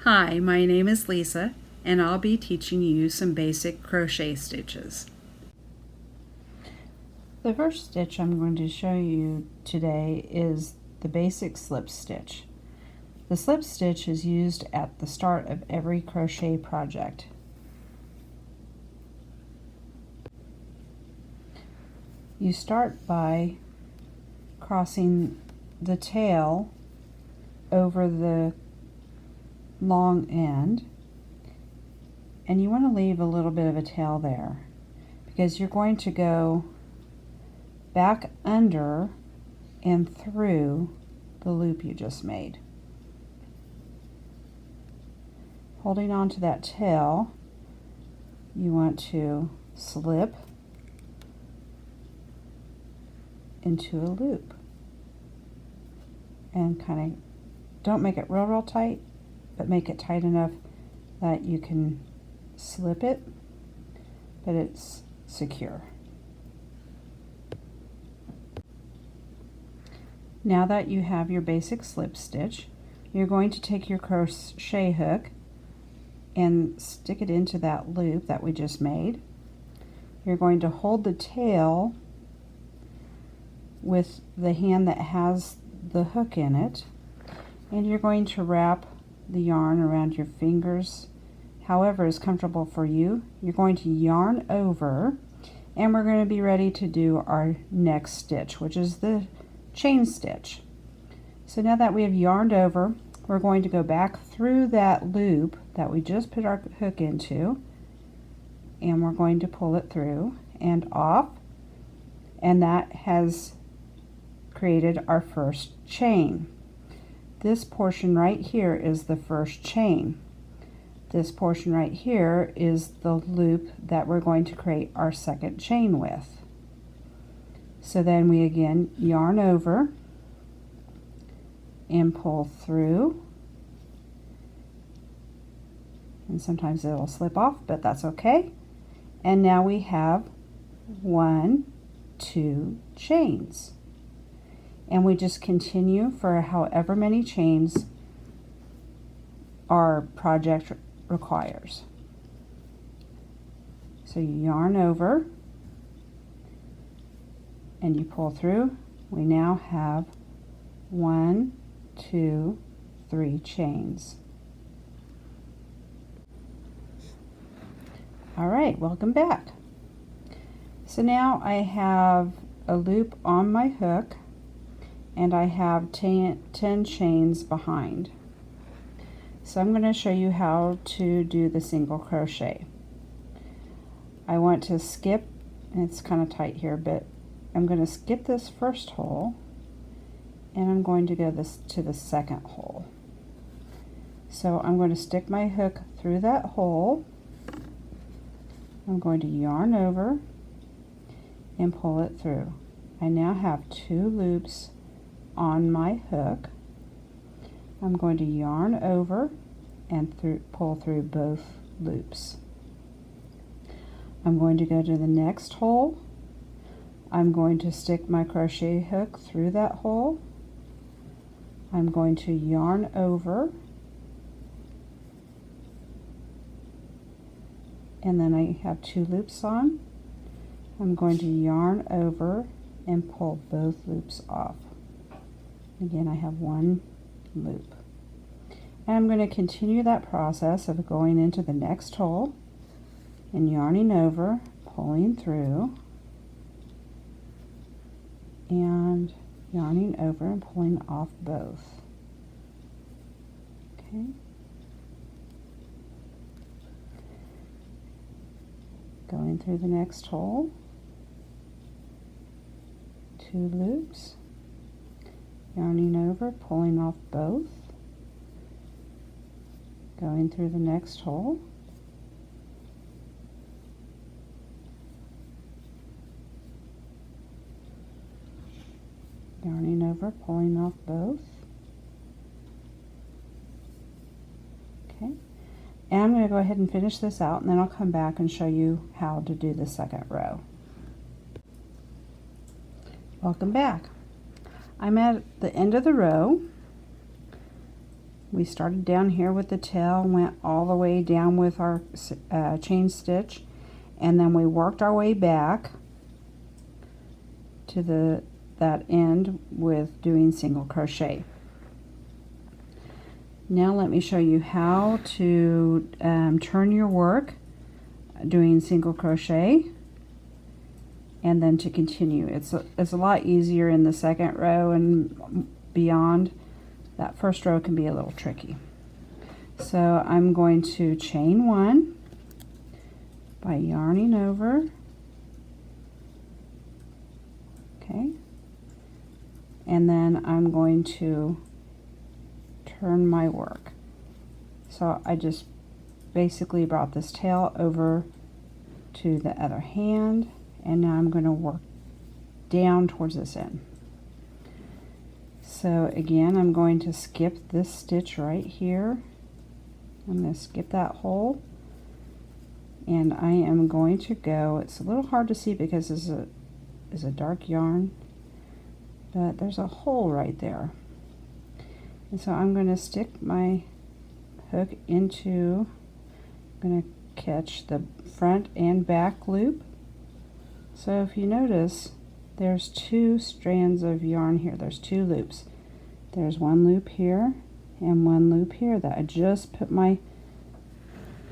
Hi, my name is Lisa, and I'll be teaching you some basic crochet stitches. The first stitch I'm going to show you today is the basic slip stitch. The slip stitch is used at the start of every crochet project. You start by crossing the tail over the long end, and you want to leave a little bit of a tail there because you're going to go back under and through the loop you just made. Holding on to that tail, you want to slip into a loop and kind of don't make it real tight, but make it tight enough that you can slip it, but it's secure. Now that you have your basic slip stitch, you're going to take your crochet hook and stick it into that loop that we just made. You're going to hold the tail with the hand that has the hook in it, and you're going to wrap the yarn around your fingers however is comfortable for you. You're going to yarn over, and we're going to be ready to do our next stitch, which is the chain stitch. So now that we have yarned over, we're going to go back through that loop that we just put our hook into, and we're going to pull it through and off, and that has created our first chain. This portion right here is the first chain. This portion right here is the loop that we're going to create our second chain with. So then we again yarn over and pull through, and sometimes it'll slip off, but that's okay. And now we have 1, 2 chains, and we just continue for however many chains our project requires. So you yarn over and you pull through. We now have 1, 2, 3 chains. All right, welcome back. So now I have a loop on my hook, and I have 10 chains behind. So I'm going to show you how to do the single crochet. I want to skip, and it's kind of tight here, but I'm going to skip this first hole, and I'm going to go to the second hole. So I'm going to stick my hook through that hole. I'm going to yarn over and pull it through. I now have 2 loops on my hook. I'm going to yarn over and pull through both loops. I'm going to go to the next hole. I'm going to stick my crochet hook through that hole. I'm going to yarn over, and then I have 2 loops on. I'm going to yarn over and pull both loops off. Again, I have 1 loop. And I'm going to continue that process of going into the next hole and yarning over, pulling through, and yarning over and pulling off both. Okay. Going through the next hole, 2 loops, yarning over, pulling off both, going through the next hole, yarning over, pulling off both. Okay, and I'm going to go ahead and finish this out, and then I'll come back and show you how to do the second row. Welcome back. I'm at the end of the row. We started down here with the tail, went all the way down with our chain stitch, and then we worked our way back to that end with doing single crochet. Now let me show you how to turn your work doing single crochet and then to continue. It's a lot easier in the second row and beyond. That first row can be a little tricky. So I'm going to chain one by yarning over. Okay. And then I'm going to turn my work. So I just basically brought this tail over to the other hand, and now I'm going to work down towards this end. So again, I'm going to skip this stitch right here. I'm going to skip that hole, and I am going to go, it's a little hard to see because it's a dark yarn, but there's a hole right there. And so I'm going to stick my hook into, I'm going to catch the front and back loop. So if you notice, there's two strands of yarn here. There's two loops. There's one loop here and one loop here that I just put my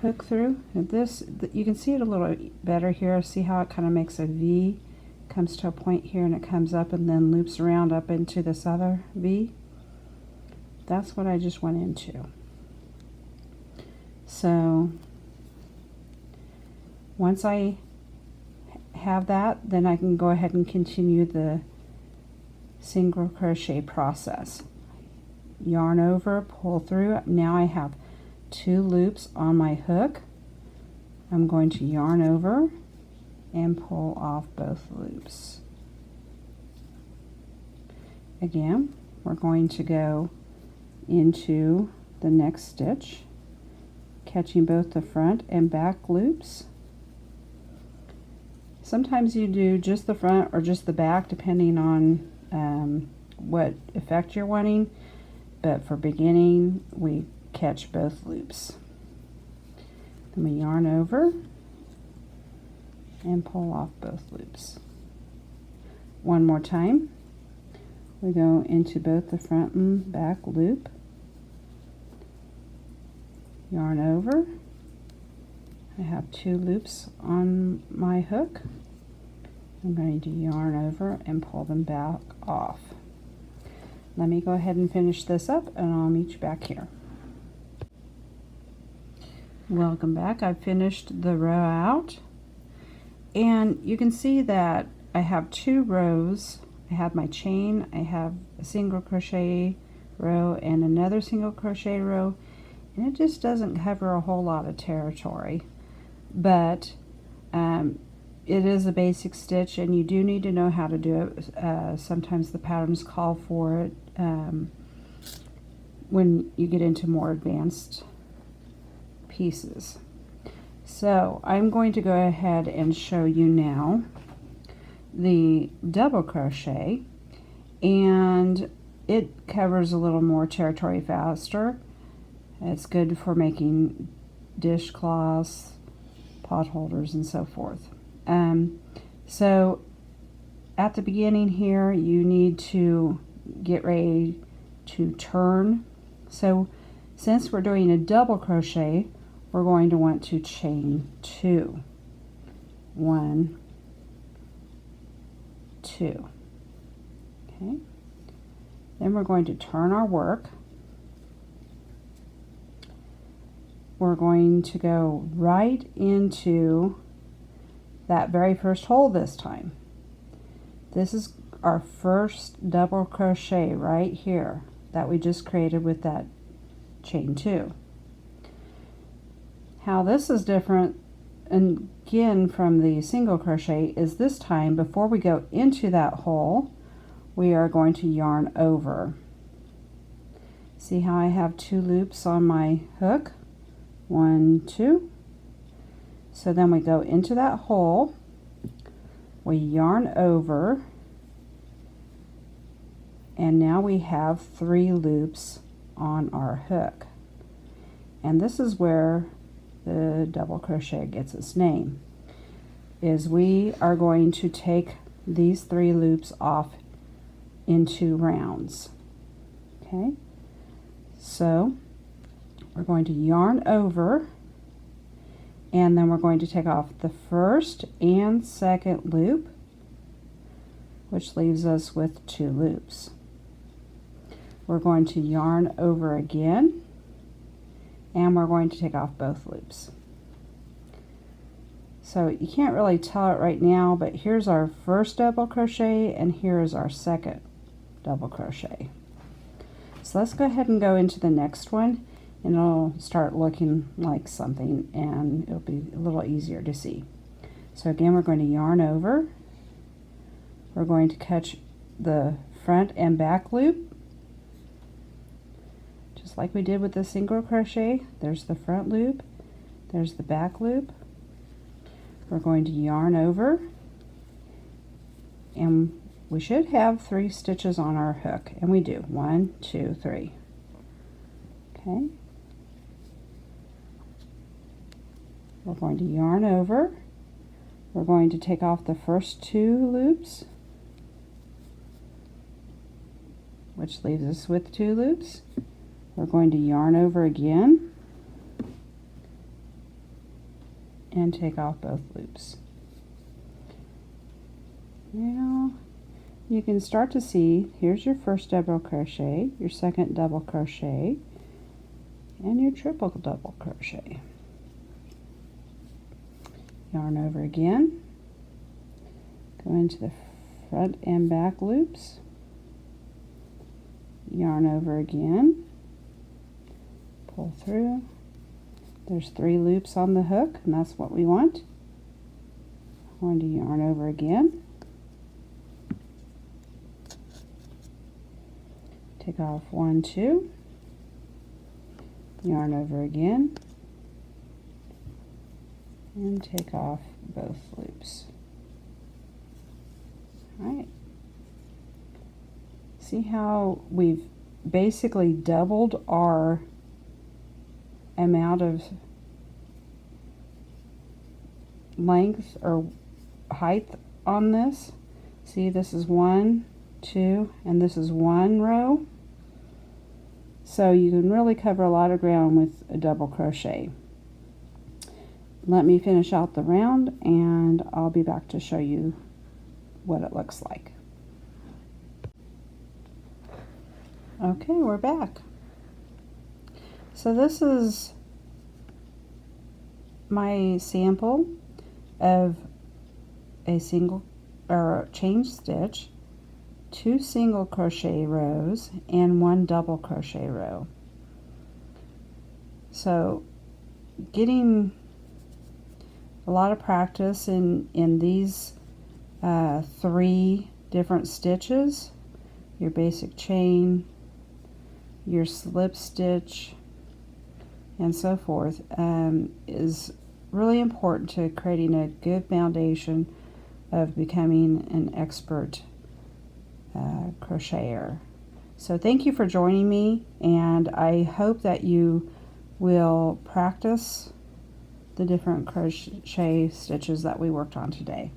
hook through. And this, you can see it a little better here. See how it kind of makes a V, comes to a point here and it comes up and then loops around up into this other V. That's what I just went into. So once I have that, then I can go ahead and continue the single crochet process. Yarn over, pull through. Now I have two loops on my hook. I'm going to yarn over and pull off both loops. Again, we're going to go into the next stitch, catching both the front and back loops. Sometimes you do just the front or just the back depending on what effect you're wanting, but for beginning we catch both loops. Then we yarn over and pull off both loops. One more time. We go into both the front and back loop, yarn over. I have two loops on my hook. I'm going to yarn over and pull them back off. Let me go ahead and finish this up and I'll meet you back here. Welcome back. I've finished the row out, and you can see that I have two rows. I have my chain, I have a single crochet row and another single crochet row, and it just doesn't cover a whole lot of territory, but it is a basic stitch and you do need to know how to do it. Sometimes the patterns call for it when you get into more advanced pieces. So I'm going to go ahead and show you now the double crochet, and it covers a little more territory faster. It's good for making dishcloths, pot holders, and so forth. So at the beginning here you need to get ready to turn. So since we're doing a double crochet, we're going to want to chain two. 1, 2. Okay. Then we're going to turn our work. We're going to go right into that very first hole this time. This is our first double crochet right here that we just created with that chain 2. How this is different again from the single crochet is this time, before we go into that hole, we are going to yarn over. See how I have 2 loops on my hook? 1, 2. So then we go into that hole, we yarn over, and now we have 3 loops on our hook. And this is where the double crochet gets its name, is we are going to take these 3 loops off in 2 rounds. Okay, so we're going to yarn over, and then we're going to take off the first and second loop, which leaves us with 2 loops. We're going to yarn over again, and we're going to take off both loops. So you can't really tell it right now, but here's our first double crochet and here is our second double crochet. So let's go ahead and go into the next one, and it'll start looking like something and it'll be a little easier to see. So again, we're going to yarn over. We're going to catch the front and back loop, just like we did with the single crochet. There's the front loop, there's the back loop. We're going to yarn over, and we should have 3 stitches on our hook, and we do. 1, 2, 3. Okay. We're going to yarn over. We're going to take off the first 2 loops, which leaves us with 2 loops. We're going to yarn over again and take off both loops. Now you can start to see, here's your first double crochet, your second double crochet, and your triple double crochet. Yarn over again, go into the front and back loops, yarn over again, pull through. There's 3 loops on the hook, and that's what we want. I'm going to yarn over again, take off 1, 2, yarn over again, and take off both loops. Alright, see how we've basically doubled our amount of length or height on this? See, this is 1, 2, and this is 1 row. So you can really cover a lot of ground with a double crochet. Let me finish out the round and I'll be back to show you what it looks like. Okay, we're back. So this is my sample of a single or chain stitch, 2 single crochet rows, and 1 double crochet row. So getting a lot of practice in these 3 different stitches, your basic chain, your slip stitch, and so forth, is really important to creating a good foundation of becoming an expert crocheter. So thank you for joining me, and I hope that you will practice the different crochet stitches that we worked on today.